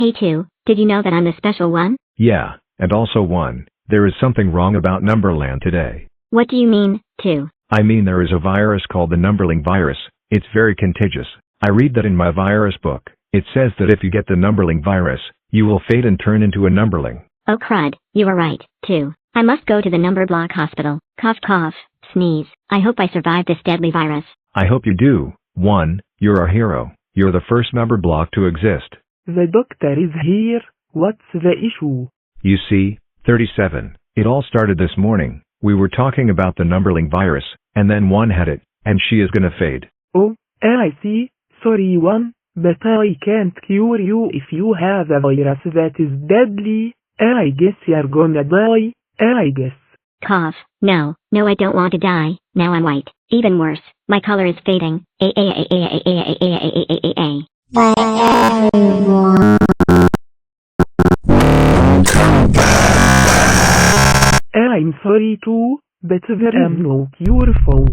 Hey 2, did you know that I'm the special one? Yeah, and also 1, there is something wrong about Numberland today. What do you mean, 2? I mean there is a virus called the Numberling virus. It's very contagious. I read that in my virus book. It says that if you get the Numberling virus, you will fade and turn into a Numberling. Oh crud, you were right, 2. I must go to the number block hospital. Cough cough, sneeze. I hope I survive this deadly virus. I hope you do. 1, you're our hero. You're the first number block to exist. The doctor is here. What's the issue? You see, 37. It all started this morning. We were talking about the Numberling virus, and then 1 had it, and she is gonna fade. Oh, I see. Sorry 1, but I can't cure you if you have a virus that is deadly. I guess you're gonna die. I guess. Cough. No, I don't want to die. Now I'm white. Even worse, my color is fading. I'm sorry too, but there am no cure for